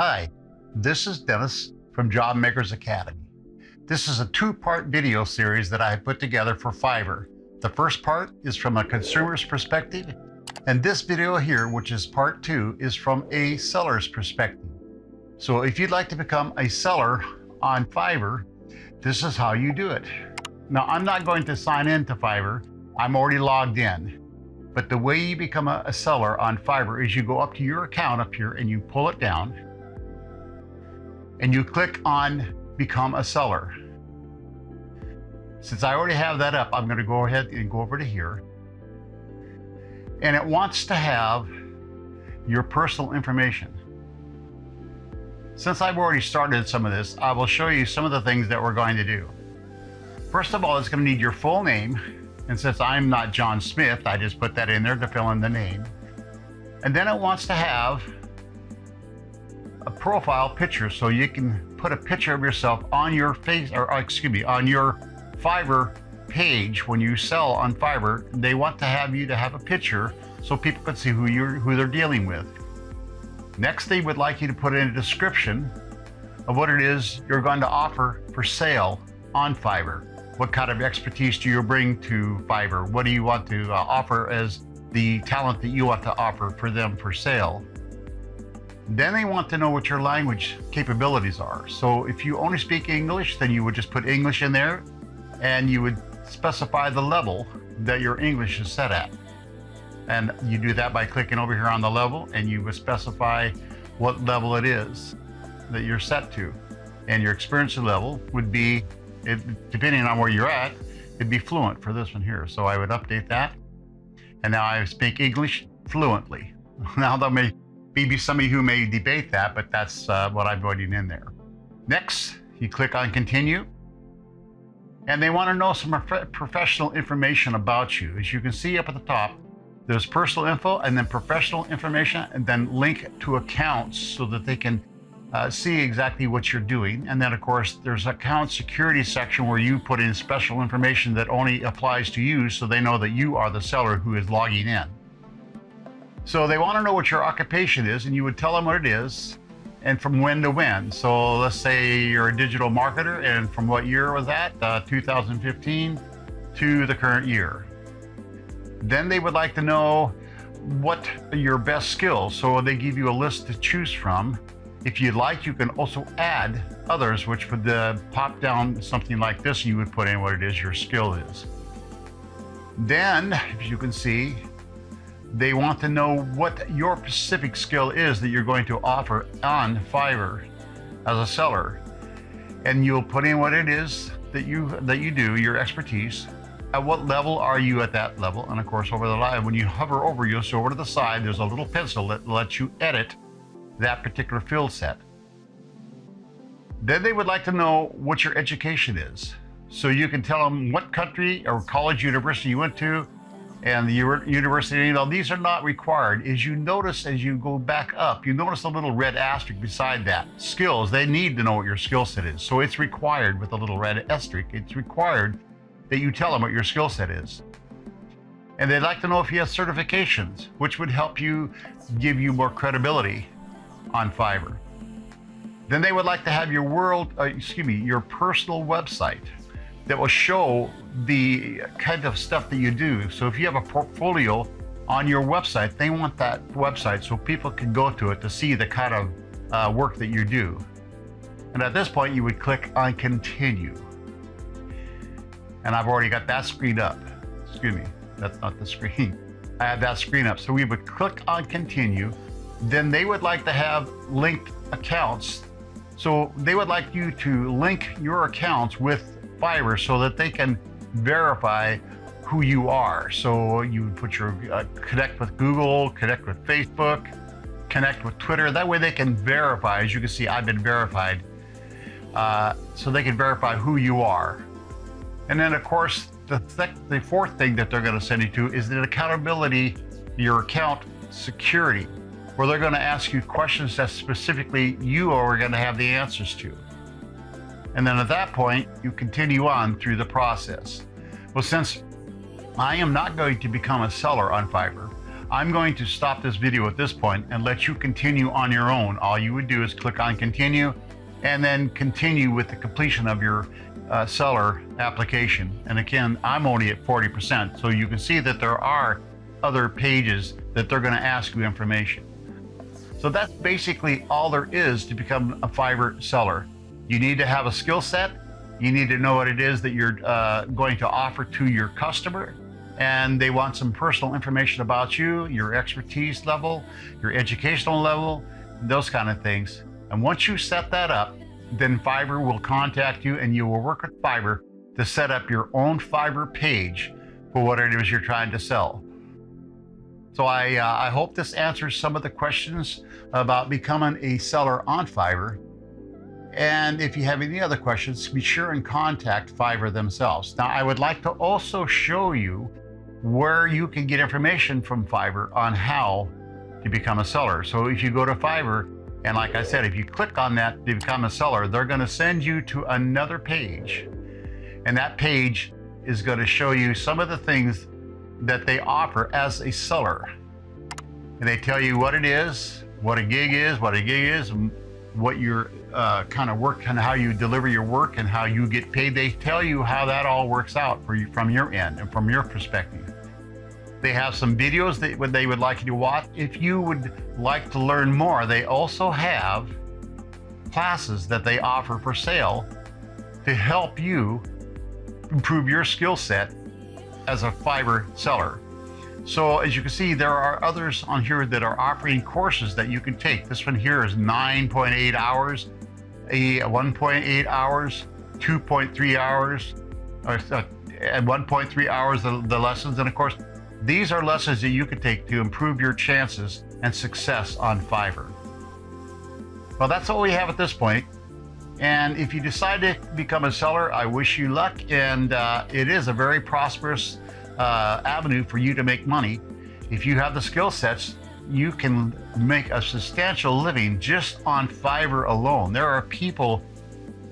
Hi, this is Dennis from Job Makers Academy. This is a two-part video series that I put together for Fiverr. The first part is from a consumer's perspective, and this video here, which is part 2, is from a seller's perspective. So if you'd like to become a seller on Fiverr, this is how you do it. Now, I'm not going to sign in to Fiverr. I'm already logged in. But the way you become a seller on Fiverr is you go up to your account up here and you pull it down and you click on Become a Seller. Since I already have that up, I'm going to go ahead and go over to here. And it wants to have your personal information. Since I've already started some of this, I will show you some of the things that we're going to do. First of all, it's going to need your full name. And since I'm not John Smith, I just put that in there to fill in the name. And then it wants to have a profile picture, so you can put a picture of yourself on your on your Fiverr page. When you sell on Fiverr, they want to have you to have a picture so people can see who they're dealing with. Next, they would like you to put in a description of what it is you're going to offer for sale on Fiverr. What kind of expertise do you bring to Fiverr? What do you want to offer as the talent that you want to offer for them for sale? Then they want to know what your language capabilities are. So if you only speak English, then you would just put English in there and you would specify the level that your English is set at. And you do that by clicking over here on the level, and you would specify what level it is that you're set to. And your experience level would be, depending on where you're at, it'd be fluent for this one here. So I would update that. And now I speak English fluently. Now there may be somebody who may debate that, but that's what I'm putting in there. Next, you click on Continue. And they want to know some professional information about you. As you can see up at the top, there's personal info and then professional information, and then link to accounts so that they can see exactly what you're doing. And then of course there's account security section where you put in special information that only applies to you, so they know that you are the seller who is logging in. So they want to know what your occupation is, and you would tell them what it is and from when to when. So let's say you're a digital marketer, and from what year was that? 2015 to the current year. Then they would like to know what are your best skills. So they give you a list to choose from. If you'd like, you can also add others, which would pop down something like this. You would put in what it is your skill is. Then, as you can see, they want to know what your specific skill is that you're going to offer on Fiverr as a seller. And you'll put in what it is that you do, your expertise. At what level are you at that level? And of course, over the line, when you hover over, you'll see over to the side, there's a little pencil that lets you edit that particular field set. Then they would like to know what your education is. So you can tell them what country or college, university you went to, and the university. You know, these are not required. As you notice, as you go back up, you notice a little red asterisk beside that. Skills, they need to know what your skill set is. So it's required with a little red asterisk. It's required that you tell them what your skill set is. And they'd like to know if you have certifications, which would help you, give you more credibility on Fiverr. Then they would like to have your your personal website that will show the kind of stuff that you do. So if you have a portfolio on your website, they want that website so people can go to it to see the kind of work that you do. And at this point, you would click on Continue. And I've already got that screen up. Excuse me, that's not the screen. I have that screen up. So we would click on Continue. Then they would like to have linked accounts. So they would like you to link your accounts with Fiverr so that they can verify who you are. So you would put your connect with Google, connect with Facebook, connect with Twitter. That way they can verify. As you can see, I've been verified. So they can verify who you are. And then of course, the fourth thing that they're going to send you to is the accountability, your account security, where they're going to ask you questions that specifically you are going to have the answers to. And then at that point, you continue on through the process. Well, since I am not going to become a seller on Fiverr, I'm going to stop this video at this point and let you continue on your own. All you would do is click on continue and then continue with the completion of your seller application. And again, I'm only at 40%, so you can see that there are other pages that they're going to ask you information. So that's basically all there is to become a Fiverr seller. You need to have a skill set. You need to know what it is that you're going to offer to your customer. And they want some personal information about you, your expertise level, your educational level, those kind of things. And once you set that up, then Fiverr will contact you and you will work with Fiverr to set up your own Fiverr page for what it is you're trying to sell. So I hope this answers some of the questions about becoming a seller on Fiverr. And if you have any other questions, be sure and contact Fiverr themselves. Now, I would like to also show you where you can get information from Fiverr on how to become a seller. So if you go to Fiverr, and like I said, if you click on that to become a seller, they're going to send you to another page. And that page is going to show you some of the things that they offer as a seller. And they tell you what it is, what a gig is, and what your kind of work and how you deliver your work and how you get paid. They tell you how that all works out for you from your end and from your perspective. They have some videos that they would like you to watch. If you would like to learn more, they also have classes that they offer for sale to help you improve your skill set as a Fiverr seller. So as you can see, there are others on here that are offering courses that you can take. This one here is 9.8 hours, 1.8 hours, 2.3 hours, and 1.3 hours the lessons. And of course, these are lessons that you can take to improve your chances and success on Fiverr. Well, that's all we have at this point. And if you decide to become a seller, I wish you luck. And it is a very prosperous avenue for you to make money. If you have the skill sets, you can make a substantial living just on Fiverr alone. There are people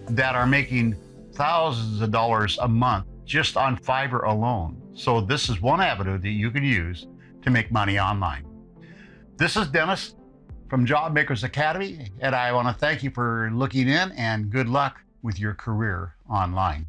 that are making thousands of dollars a month just on Fiverr alone. So this is one avenue that you can use to make money online. This is Dennis from Job Makers Academy, and I want to thank you for looking in, and good luck with your career online.